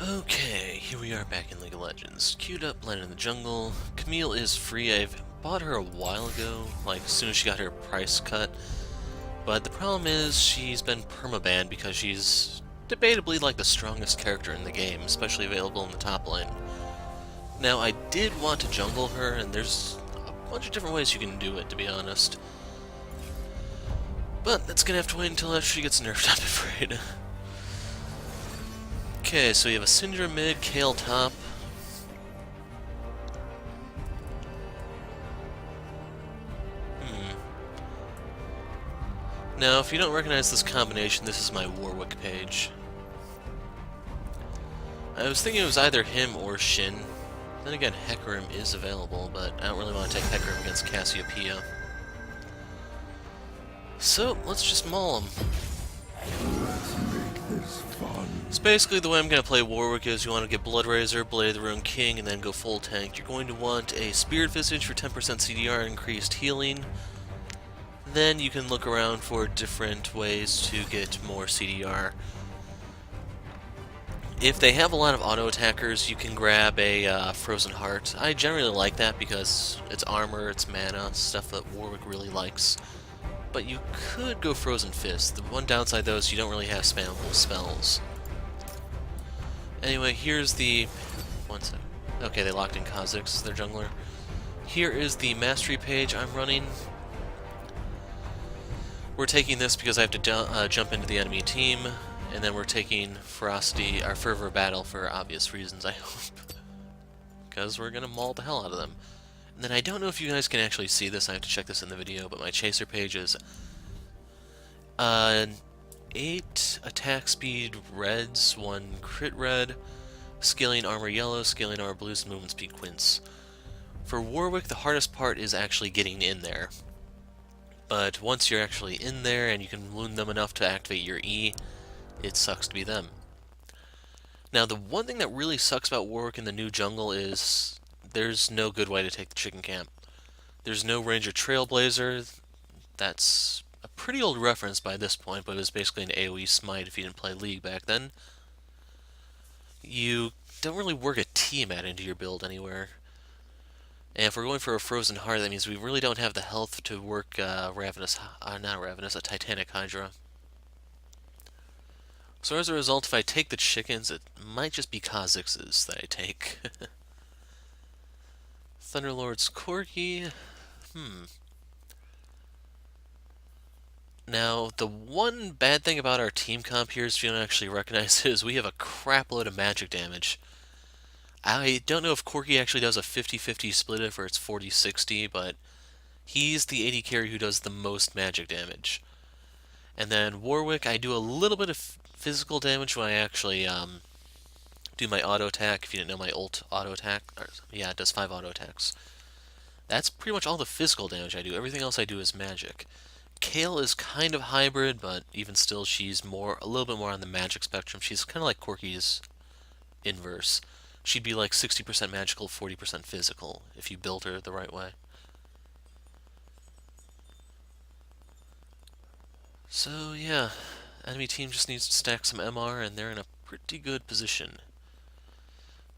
Okay, here we are back in League of Legends. Queued up, landed in the jungle. Camille is free. I've bought her a while ago, like as soon as she got her price cut. But the problem is she's been permabanned because she's debatably like the strongest character in the game, especially available in the top lane. Now, I did want to jungle her, and there's a bunch of different ways you can do it, to be honest. But that's gonna have to wait until after she gets nerfed, I'm afraid. Okay, so you have a Syndra mid, Kayle top. Now, if you don't recognize this combination, this is my Warwick page. I was thinking it was either him or Shen. Then again, Hecarim is available, but I don't really want to take Hecarim against Cassiopeia. So, let's just maul him. So basically the way I'm going to play Warwick is you want to get Bloodrazor, Blade of the Ruined King, and then go full tank. You're going to want a Spirit Visage for 10% CDR and increased healing. Then you can look around for different ways to get more CDR. If they have a lot of auto attackers, you can grab a Frozen Heart. I generally like that because it's armor, it's mana, stuff that Warwick really likes. But you could go Frozen Fist. The one downside though is you don't really have spammable spells. Anyway, here's the... one sec. Okay, they locked in Kha'zix, their jungler. Here is the mastery page I'm running. We're taking this because I have to jump into the enemy team, and then we're taking Ferocity, our Fervor Battle, for obvious reasons, I hope. Because we're gonna maul the hell out of them. And then I don't know if you guys can actually see this, I have to check this in the video, but my chaser page is 8 attack speed reds, 1 crit red, scaling armor yellow, scaling armor blues, and movement speed quints. For Warwick, the hardest part is actually getting in there. But once you're actually in there and you can wound them enough to activate your E, it sucks to be them. Now, the one thing that really sucks about Warwick in the new jungle is there's no good way to take the chicken camp. There's no Ranger Trailblazer. That's a pretty old reference by this point, but it was basically an AoE smite if you didn't play League back then. You don't really work a Tiamat into your build anywhere. And if we're going for a Frozen Heart, that means we really don't have the health to work not Ravenous, a Titanic Hydra. So as a result, if I take the chickens, it might just be Kha'zix's that I take. Thunderlord's Corgi. Now, the one bad thing about our team comp here, if you don't actually recognize it, is we have a crap load of magic damage. I don't know if Corgi actually does a 50-50 split if it's 40-60, but he's the AD carry who does the most magic damage. And then Warwick, I do a little bit of physical damage when I actually do my auto attack. If you didn't know, my ult auto attack, yeah, it does 5 auto attacks. That's pretty much all the physical damage I do. Everything else I do is magic. Kayle is kind of hybrid, but even still, she's a little bit more on the magic spectrum. She's kind of like Corki's inverse. She'd be like 60% magical, 40% physical, if you build her the right way. So yeah, enemy team just needs to stack some MR, and they're in a pretty good position.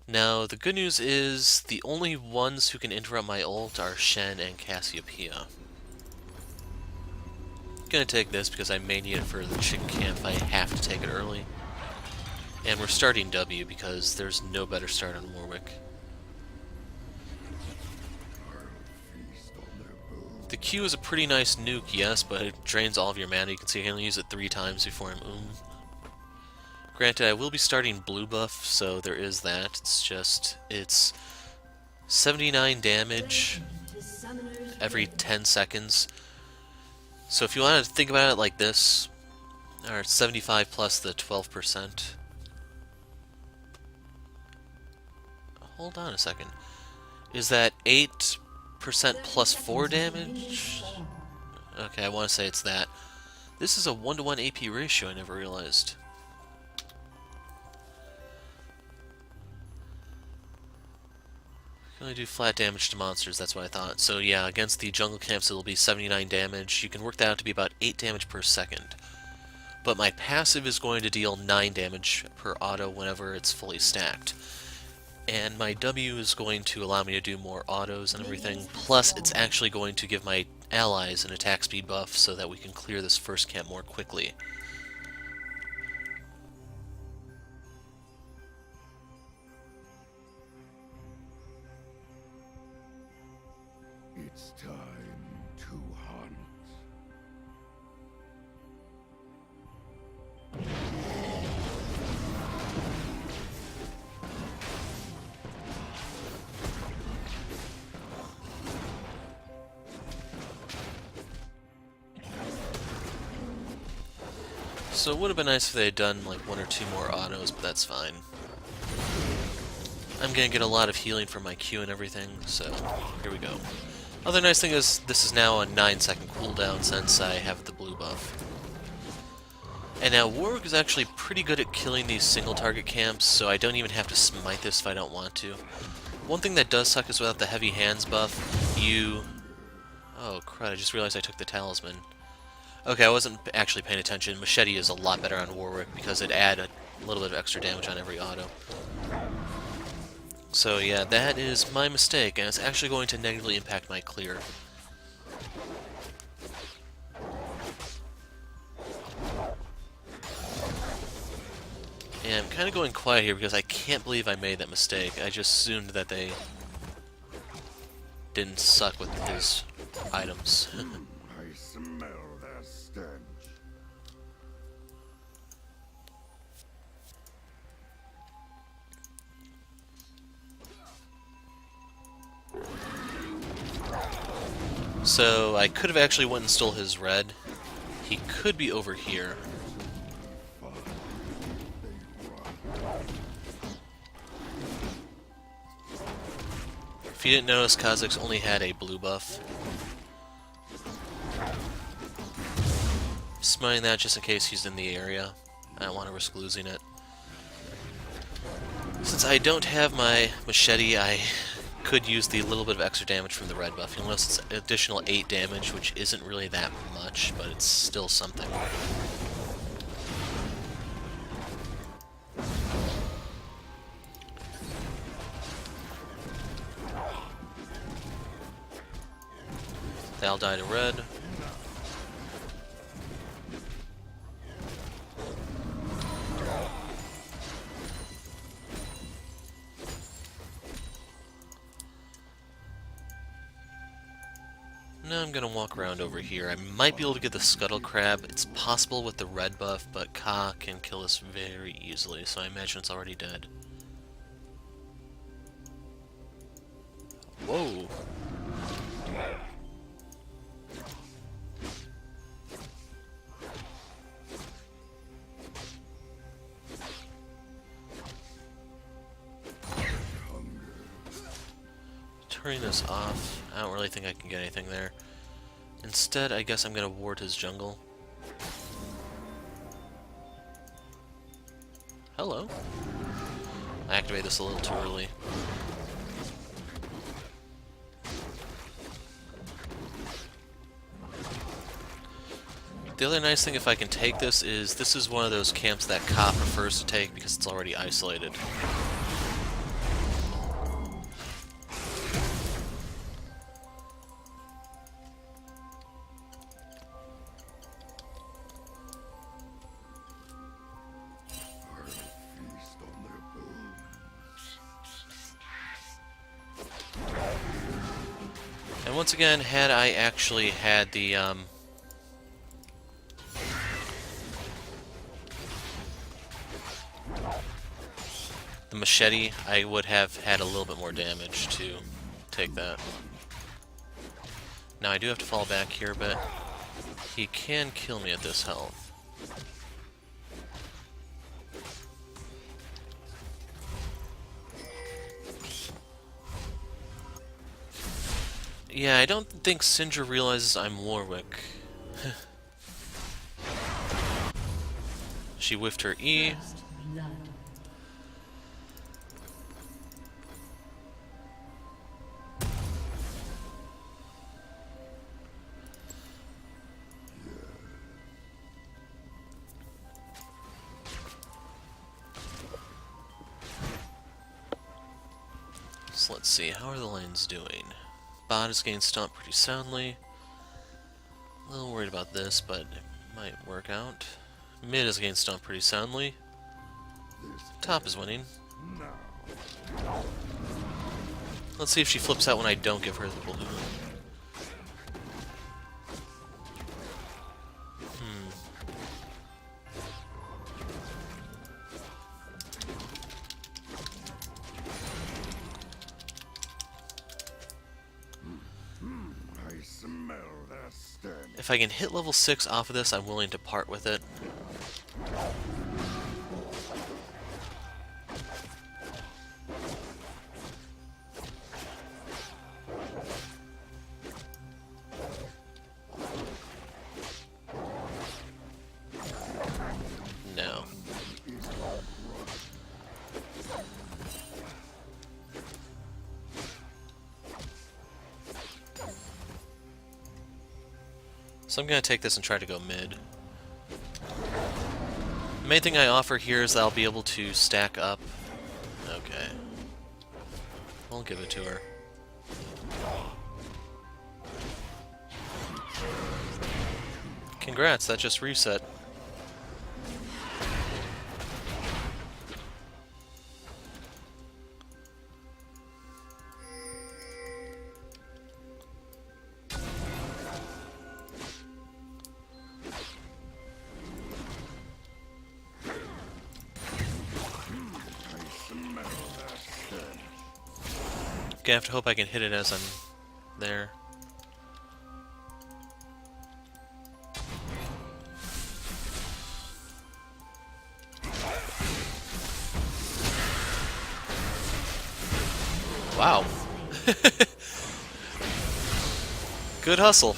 Now, the good news is, the only ones who can interrupt my ult are Shen and Cassiopeia. Gonna take this because I may need it for the chicken camp. I have to take it early. And we're starting W because there's no better start on Warwick. The Q is a pretty nice nuke, yes, but it drains all of your mana. You can see I can only use it 3 times before I'm Granted, I will be starting blue buff, so there is that. It's 79 damage every 10 seconds. So if you want to think about it like this, or 75 plus the 12%. Hold on a second. Is that 8% plus 4 damage? Okay, I want to say it's that. This is a 1-to-1 AP ratio, I never realized. Can only do flat damage to monsters, that's what I thought. So yeah, against the jungle camps it'll be 79 damage. You can work that out to be about 8 damage per second. but my passive is going to deal 9 damage per auto whenever it's fully stacked. And my W is going to allow me to do more autos and everything, plus it's actually going to give my allies an attack speed buff so that we can clear this first camp more quickly. It's time to hunt. So it would have been nice if they had done like 1 or 2 more autos, but that's fine. I'm gonna get a lot of healing from my Q and everything, so here we go. Other nice thing is this is now a 9-second cooldown since I have the blue buff. And now Warwick is actually pretty good at killing these single target camps, so I don't even have to smite this if I don't want to. One thing that does suck is without the heavy hands buff, oh crud, I just realized I took the talisman. Okay, I wasn't actually paying attention. Machete is a lot better on Warwick because it adds a little bit of extra damage on every auto. So yeah, that is my mistake, and it's actually going to negatively impact my clear. And I'm kind of going quiet here because I can't believe I made that mistake. I just assumed that they didn't suck with his items. I smell their stench. So I could have actually went and stole his red. He could be over here. If you didn't notice, Kha'zix only had a blue buff. Smiting that just in case he's in the area. I don't want to risk losing it. Since I don't have my machete, I could use the little bit of extra damage from the red buff. You'll notice it's an additional 8 damage, which isn't really that much, but it's still something. They'll die to red. Now I'm gonna walk around over here. I might be able to get the scuttle crab. It's possible with the red buff, but Ka can kill us very easily, so I imagine it's already dead. Whoa! Turning this off. I don't really think I can get anything there. Instead, I guess I'm gonna ward his jungle. Hello. I activated this a little too early. The other nice thing if I can take this is one of those camps that Ka prefers to take because it's already isolated. And once again, had I actually had the machete, I would have had a little bit more damage to take that. Now I do have to fall back here, but he can kill me at this health. Yeah, I don't think Syndra realizes I'm Warwick. She whiffed her E. let's see, how are the lanes doing? Bot is getting stomped pretty soundly. A little worried about this, but it might work out. Mid is getting stomped pretty soundly. Top is winning. Let's see if she flips out when I don't give her the balloon. I smell their stench. If I can hit level 6 off of this, I'm willing to part with it. No. So I'm going to take this and try to go mid. The main thing I offer here is that I'll be able to stack up. Okay. I'll give it to her. Congrats, that just reset. Okay, I have to hope I can hit it as I'm there. Wow. Good hustle.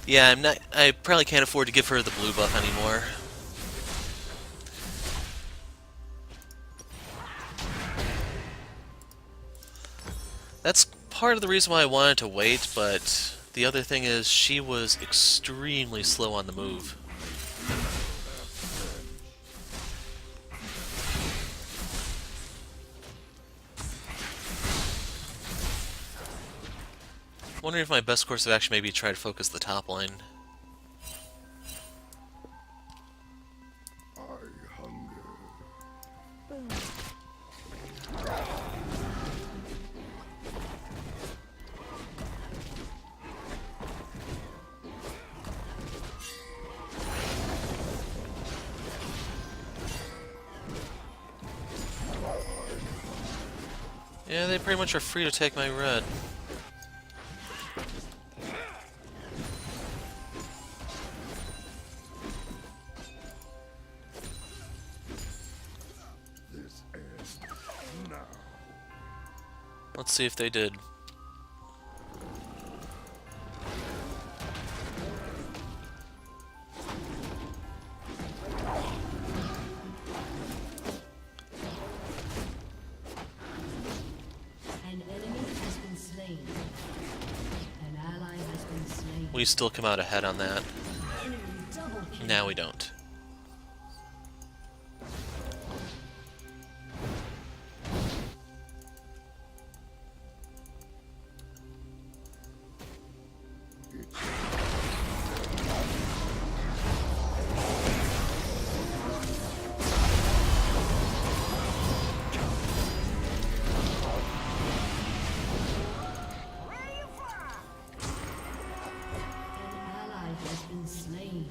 Yeah, I probably can't afford to give her the blue buff anymore. That's part of the reason why I wanted to wait, but the other thing is she was extremely slow on the move. Wondering if my best course of action may be try to focus the top line. I hunger. Yeah, they pretty much are free to take my red. This ends now. Let's see if they did. An enemy has been slain. An ally has been slain. We still come out ahead on that. Enemy double kill. Now we don't. An ally has been slain.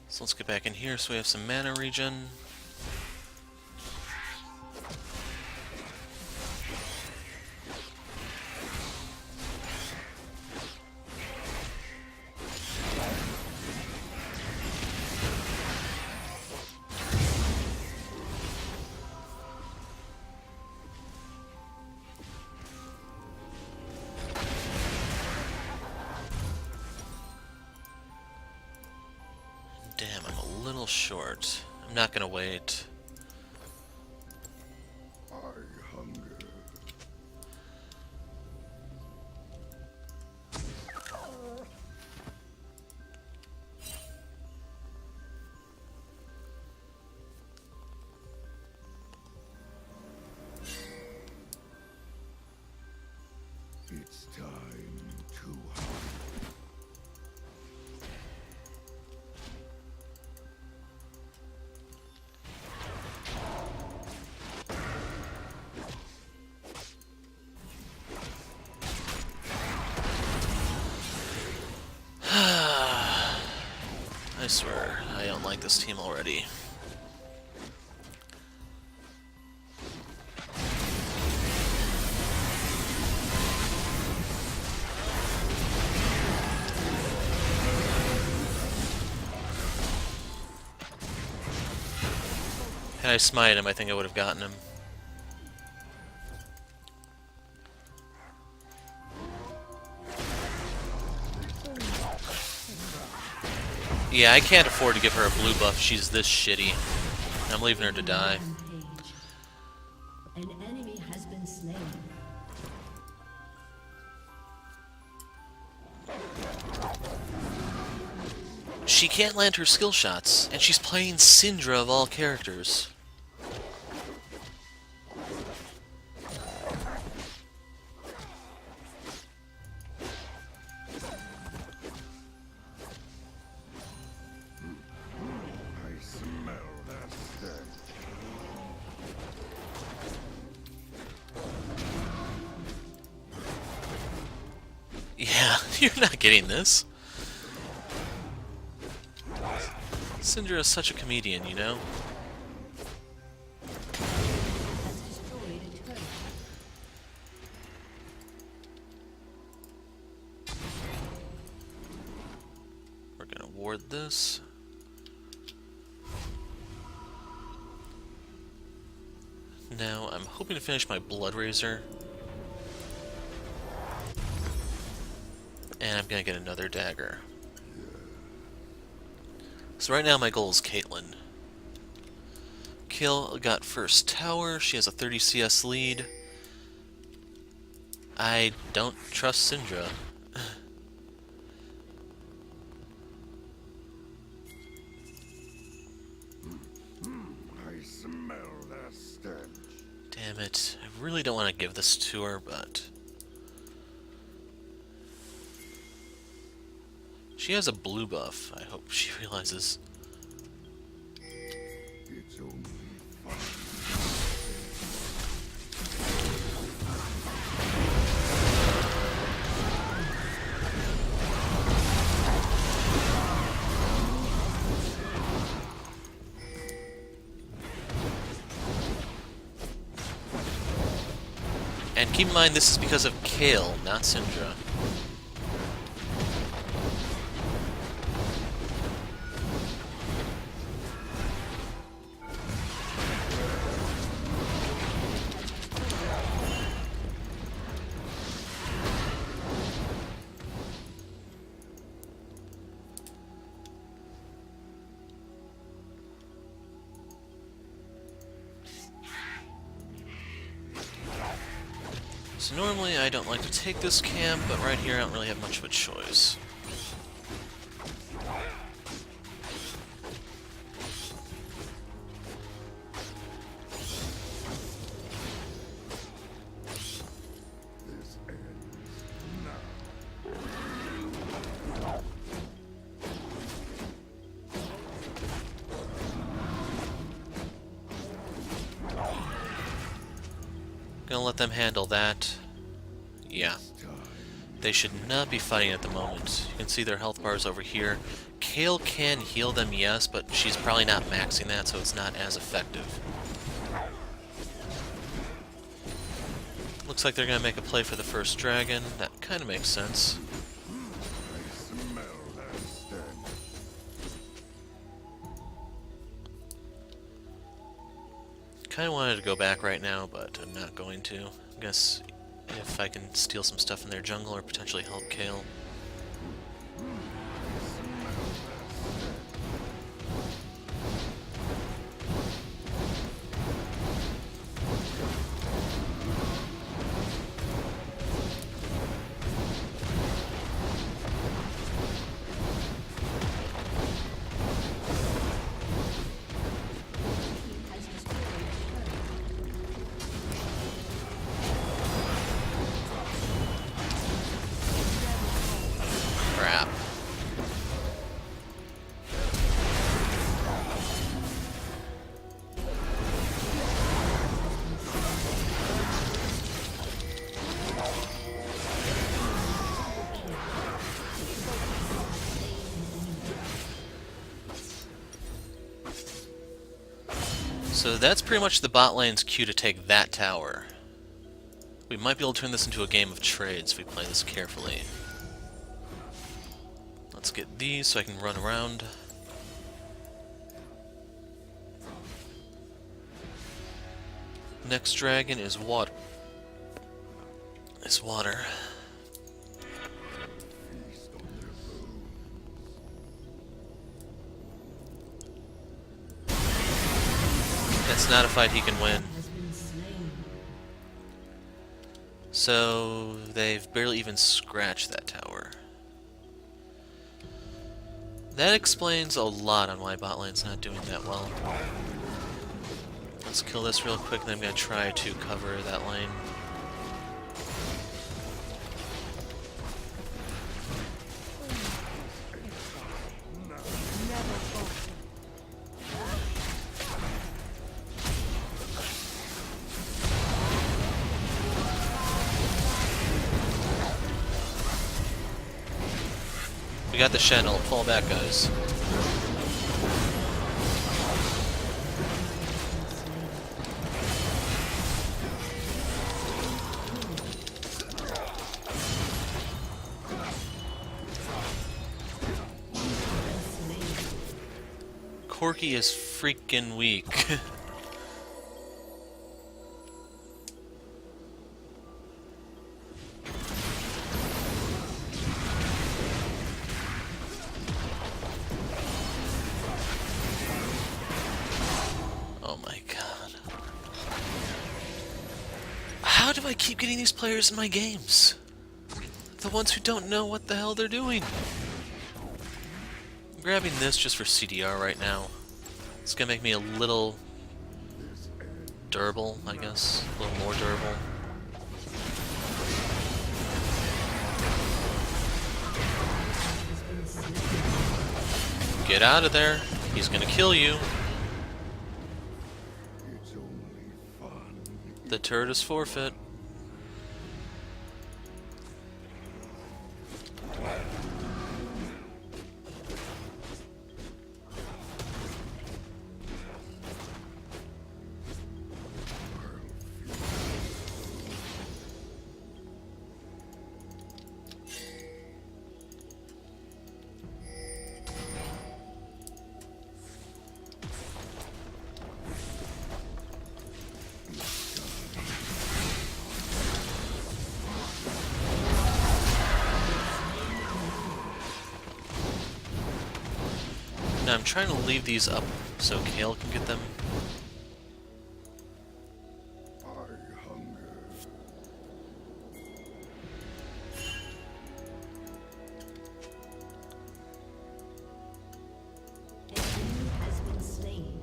So let's get back in here so we have some mana regen. Damn, I'm a little short. I'm not gonna wait. I hunger. It's time to hunt. I swear, I don't like this team already. Had I smited him, I think I would have gotten him. Yeah, I can't afford to give her a blue buff. She's this shitty. I'm leaving her to die. An enemy has been slain. She can't land her skill shots, and she's playing Syndra of all characters. I smell that stench. Yeah, you're not getting this. Syndra is such a comedian, you know? Has destroyed a turret. We're gonna ward this. Now, I'm hoping to finish my Bloodrazor. And I'm gonna get another dagger. So right now my goal is Caitlyn. Kayle got first tower, she has a 30 CS lead. I don't trust Syndra. I smell that stench. Damn it, I really don't want to give this to her, but... She has a blue buff, I hope she realizes. It's only fun. And keep in mind, this is because of Kayle, not Syndra. So normally I don't like to take this camp, but right here I don't really have much of a choice. This ends now. Gonna let them handle that. Yeah. They should not be fighting at the moment. You can see their health bars over here. Kayle can heal them, yes, but she's probably not maxing that, so it's not as effective. Looks like they're gonna make a play for the first dragon. That kind of makes sense. I smell that stench. Kind of wanted to go back right now, but I'm not going to. I guess if I can steal some stuff in their jungle or potentially help Kayle. Has destroyed a turret. So that's pretty much the bot lane's cue to take that tower. We might be able to turn this into a game of trades if we play this carefully. Let's get these so I can run around. Next dragon is water. It's water. It's not a fight he can win. So they've barely even scratched that tower. That explains a lot on why bot lane's not doing that well. Let's kill this real quick, and then I'm going to try to cover that lane. We got the Shen ult. Fall back, guys. Corky is freaking weak. Oh my god. How do I keep getting these players in my games? The ones who don't know what the hell they're doing. I'm grabbing this just for CDR right now. It's gonna make me a little durable, I guess. A little more durable. Get out of there. He's gonna kill you. It's only fun. The turret is forfeit. Now I'm trying to leave these up so Kayle can get them. I hunger. Has been slain.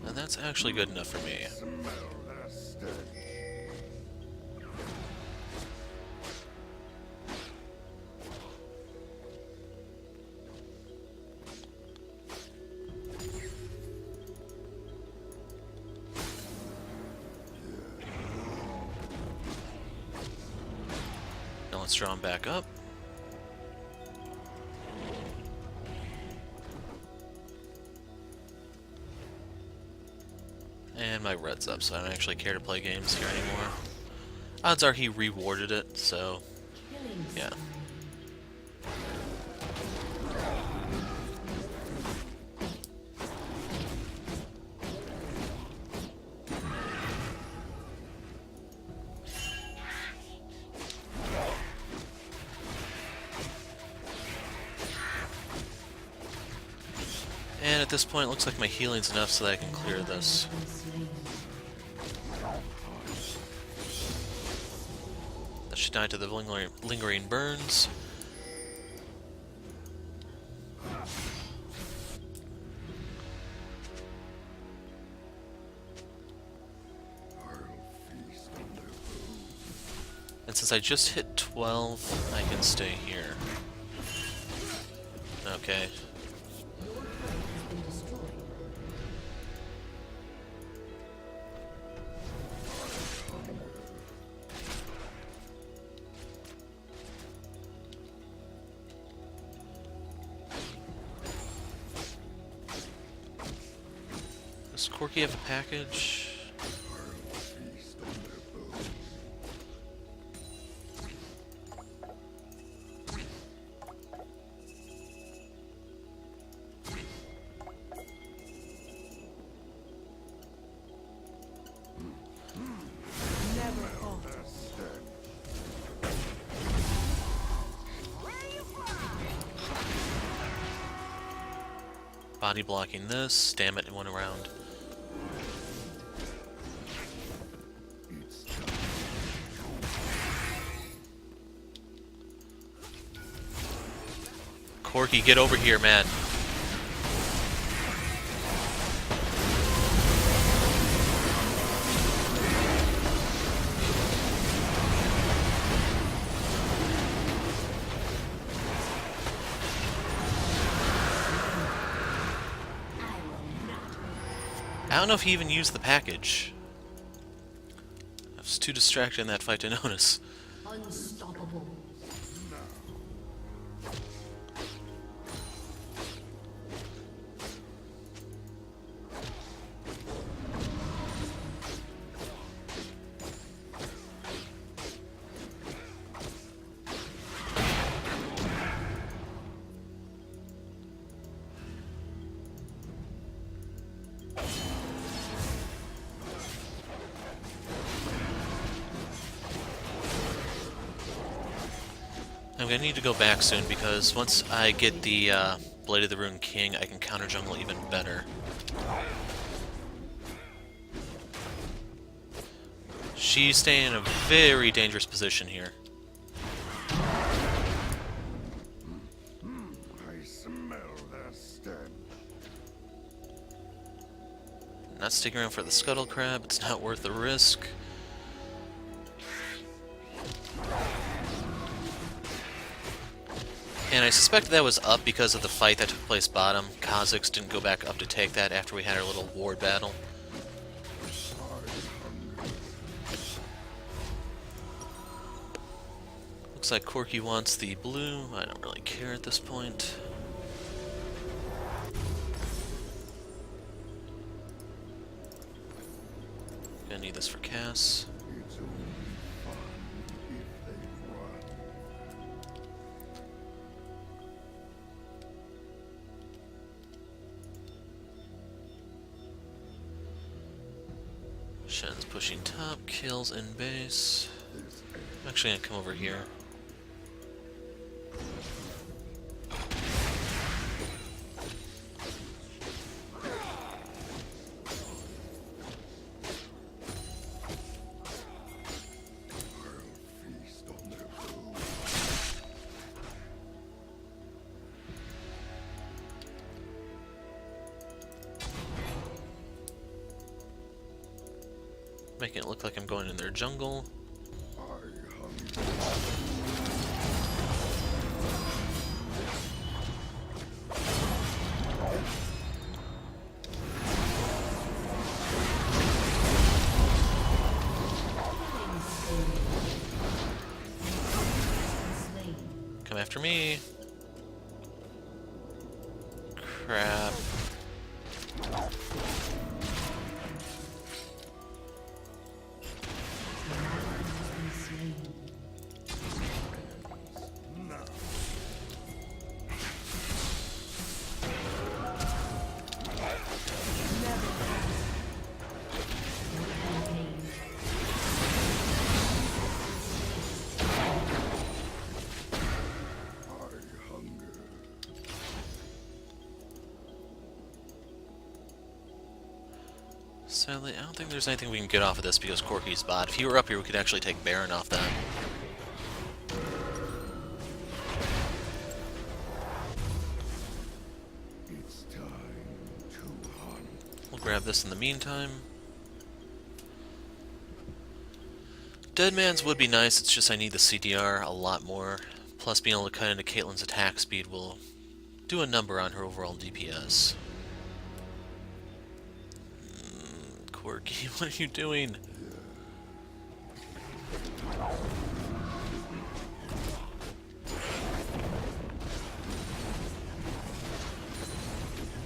And that's actually good enough for me. Smell their stench. Now let's draw him back up. And my red's up, so I don't actually care to play games here anymore. Odds are he rewarded it, so Killing yeah. spree. And at this point, it looks like my healing's enough so that I can clear this. Has been slain. That should die to the lingering burns. I'll feast on their bones. And since I just hit 12, I can stay here. Okay. Has been destroyed. Does Corky have a package? I'll feast on their bones. Never fall. Their stench. Body blocking this. Damn it, it went around. It's time. Corky, get over here, man. I don't know if he even used the package. I was too distracted in that fight to notice. Unstoppable. I'm gonna need to go back soon because once I get the Blade of the Rune King, I can counter jungle even better. She's staying in a very dangerous position here. I smell their stench. Not sticking around for the Scuttle Crab, it's not worth the risk. And I suspect that was up because of the fight that took place bottom. Kha'zix didn't go back up to take that after we had our little ward battle. Looks like Corky wants the blue. I don't really care at this point. Gonna need this for Cass. It's only fun if they run. Shen's pushing top, kills in base. This I'm actually gonna come over here. I'll feast on their bones. Making it look like I'm going in their jungle. I hunger. Slain. Come after me. Crap. Slain. No. I hunger. Sadly, I don't think there's anything we can get off of this because Corky's bot. If he were up here, we could actually take Baron off that. It's time to hunt. We'll grab this in the meantime. Dead Man's would be nice, it's just I need the CDR a lot more. Plus being able to cut into Caitlyn's attack speed will do a number on her overall DPS. Corky, what are you doing?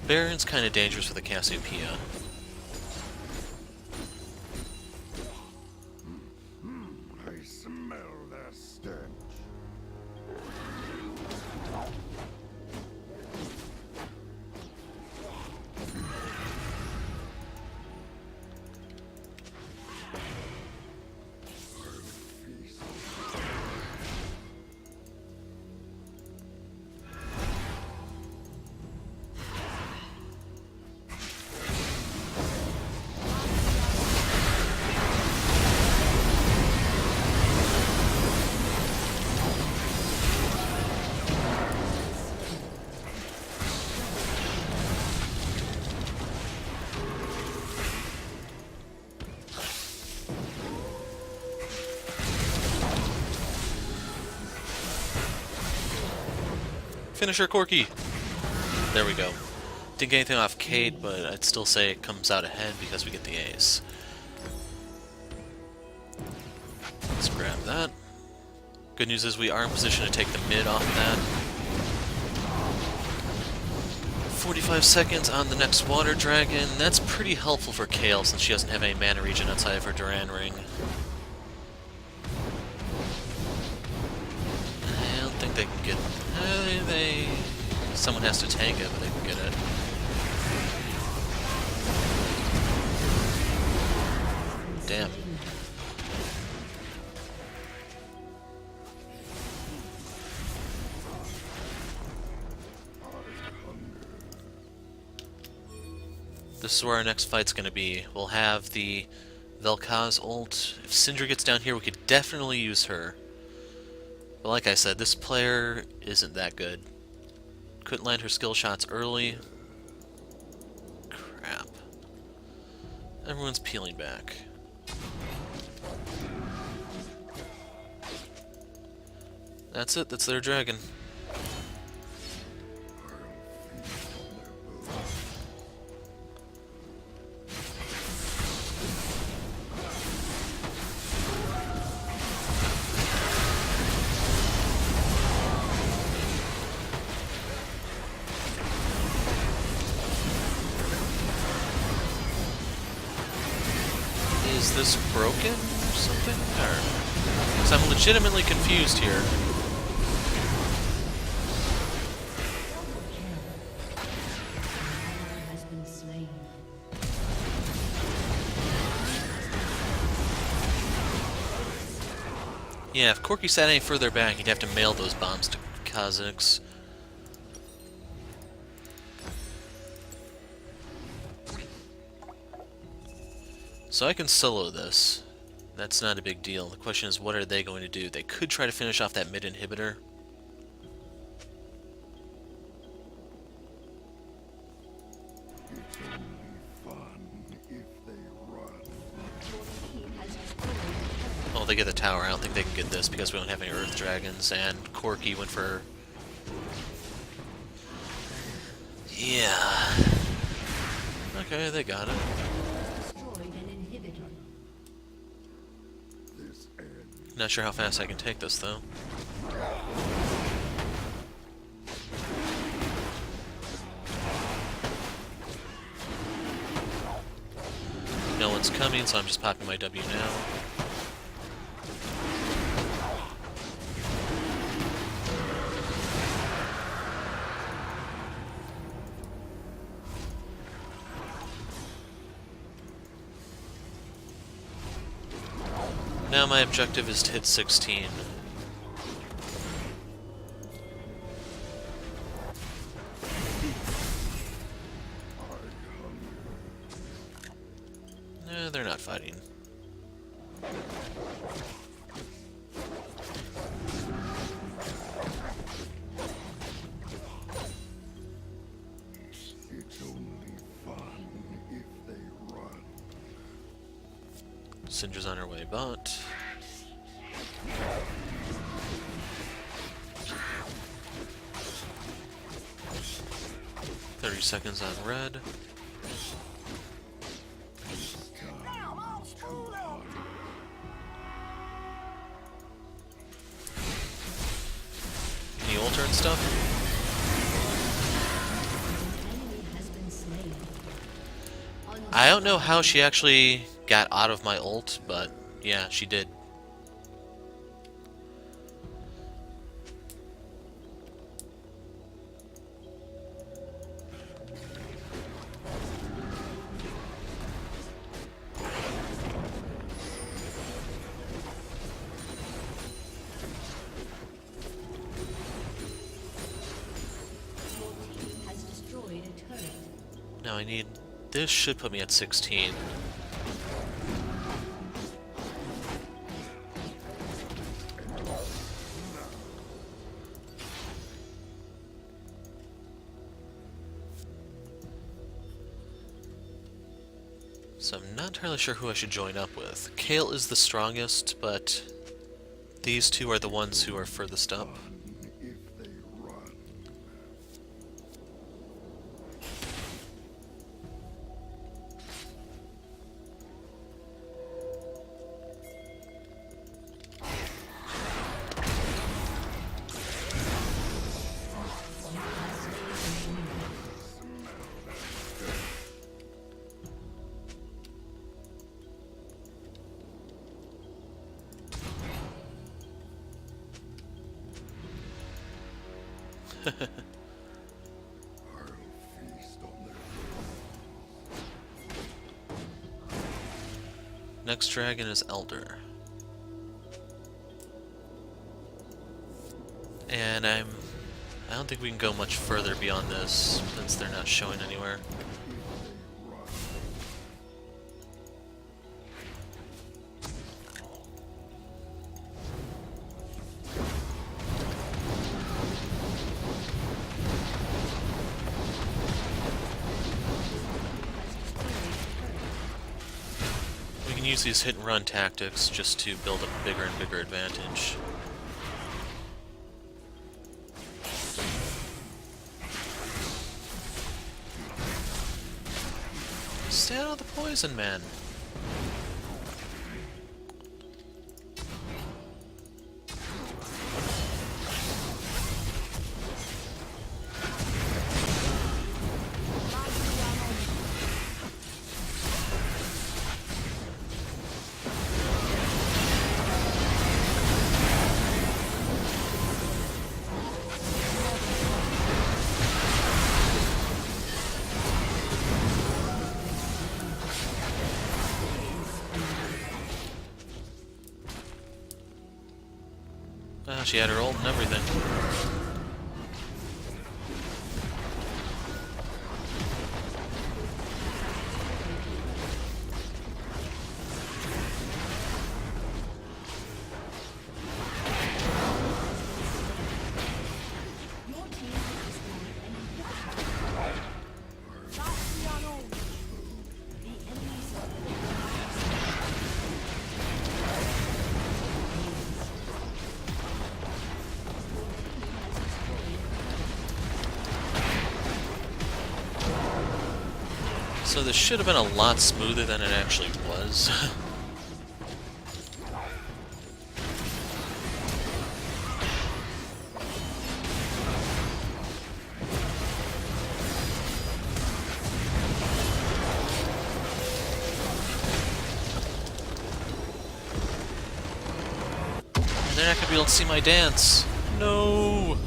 Baron's kind of dangerous with a Cassiopeia. finisher, Corky! There we go. Didn't get anything off Cait, but I'd still say it comes out ahead because we get the ace. Let's grab that. Good news is we are in position to take the mid off of that. 45 seconds on the next water dragon. That's pretty helpful for Kayle since she doesn't have any mana regen outside of her Duran ring. I don't think they can get... Someone has to tank it, but they can get it. Damn. This is where our next fight's gonna be. We'll have the Vel'Koz ult. If Syndra gets down here, we could definitely use her. But like I said, this player isn't that good. Couldn't land her skill shots early. Crap. Everyone's peeling back. That's it, that's their dragon. Is this broken or something? Or... 'cause I'm legitimately confused here. Has been slain. Yeah, if Corky sat any further back, he'd have to mail those bombs to Kha'zix. So I can solo this. That's not a big deal. The question is, what are they going to do? They could try to finish off that mid inhibitor. It's only fun if they run. Oh, they get the tower. I don't think they can get this because we don't have any Earth Dragons, and Corky went for... yeah. Okay, they got it. Destroyed an inhibitor. This ends. Not sure how fast I can take this, though. No one's coming, so I'm just popping my W now. Now my objective is to hit 16. They're not fighting. It's only fun if they run. Syndra's on her way, but... 30 seconds on red. Any ult and stuff? Enemy has been slain. I don't know how she actually got out of my ult, but yeah, she did. Has destroyed a turret. Now I need... this should put me at 16. So I'm not entirely sure who I should join up with. Kayle is the strongest, but these two are the ones who are furthest up. If they run. I'll feast on their Next dragon is Elder. And I don't think we can go much further beyond this, since they're not showing anywhere. We can use these hit and run tactics just to build a bigger and bigger advantage. Stay out of the poison, man. Ah, she had her ult and everything. So this should have been a lot smoother than it actually was. And they're not gonna be able to see my dance. No!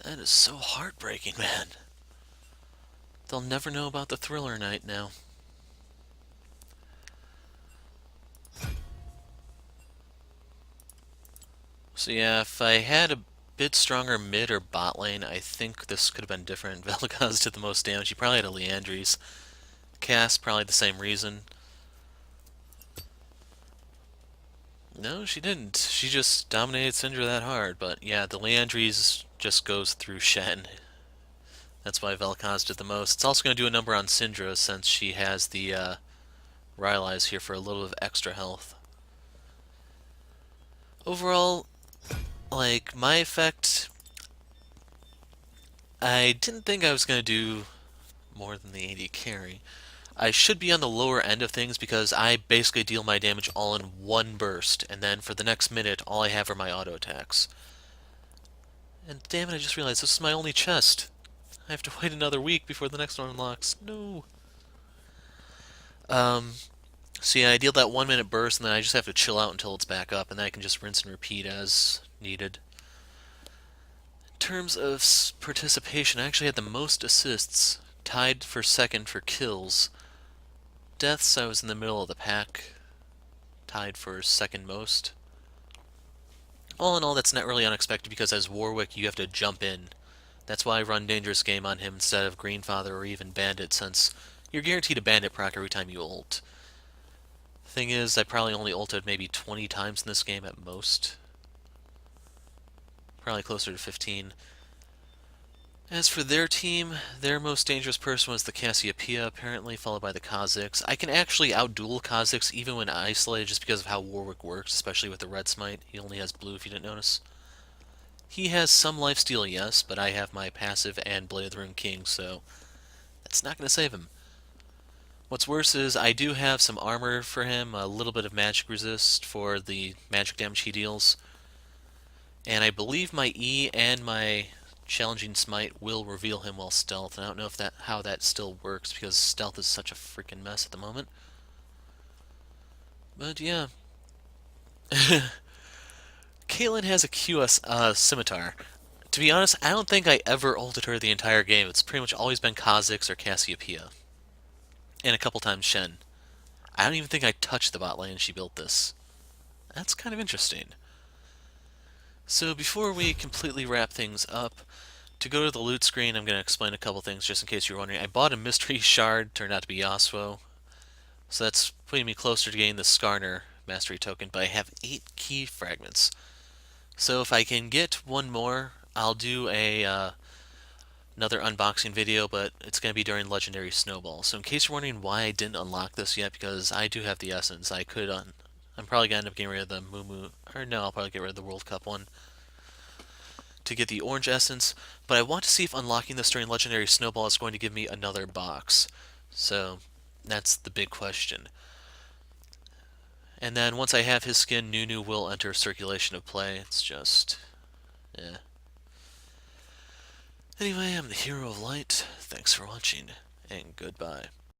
That is so heartbreaking, man. They'll never know about the Thriller Night now. So yeah, if I had a bit stronger mid or bot lane, I think this could have been different. Vel'Koz did the most damage. He probably had a Leandry's. Cass, probably the same reason. No, she didn't. She just dominated Syndra that hard. But yeah, the Leandry's just goes through Shen. That's why Vel'Koz did the most. It's also going to do a number on Syndra since she has the Rylai's here for a little bit of extra health. Overall, like, my effect, I didn't think I was going to do more than the 80 carry. I should be on the lower end of things because I basically deal my damage all in one burst, and then for the next minute, all I have are my auto attacks. And damn it, I just realized this is my only chest. I have to wait another week before the next one unlocks. No. So yeah, I deal that 1 minute burst, and then I just have to chill out until it's back up, and then I can just rinse and repeat as needed. In terms of participation, I actually had the most assists, tied for second for kills. Deaths, I was in the middle of the pack, tied for second most. All in all, that's not really unexpected because as Warwick, you have to jump in. That's why I run Dangerous Game on him instead of Greenfather or even Bandit, since you're guaranteed a Bandit proc every time you ult. Thing is, I probably only ulted maybe 20 times in this game at most. Probably closer to 15. As for their team, their most dangerous person was the Cassiopeia, apparently, followed by the Kha'zix. I can actually outduel Kha'zix even when isolated just because of how Warwick works, especially with the red smite. He only has blue if you didn't notice. He has some lifesteal, yes, but I have my passive and Blade of the Rune King, so that's not going to save him. What's worse is I do have some armor for him, a little bit of magic resist for the magic damage he deals, and I believe my E and my challenging smite will reveal him while stealth, and I don't know if how that still works because stealth is such a freaking mess at the moment. But yeah, Caitlyn has a QS scimitar. To be honest, I don't think I ever ulted her the entire game. It's pretty much always been Kha'zix or Cassiopeia. And a couple times Shen. I don't even think I touched the bot lane she built this. That's kind of interesting. So before we completely wrap things up, to go to the loot screen, I'm going to explain a couple things just in case you're wondering. I bought a mystery shard, turned out to be Yasuo. So that's putting me closer to getting the Skarner mastery token, but I have 8 key fragments. So if I can get one more, I'll do another unboxing video, but it's going to be during Legendary Snowball. So in case you're wondering why I didn't unlock this yet, because I do have the essence, I'm probably going to end up getting rid of the Moo, or no, I'll probably get rid of the World Cup one to get the orange essence, but I want to see if unlocking this during Legendary Snowball is going to give me another box. So that's the big question. And then once I have his skin, Nunu will enter circulation of play. It's just, eh. Anyway, I'm the Hero of Light. Thanks for watching, and goodbye.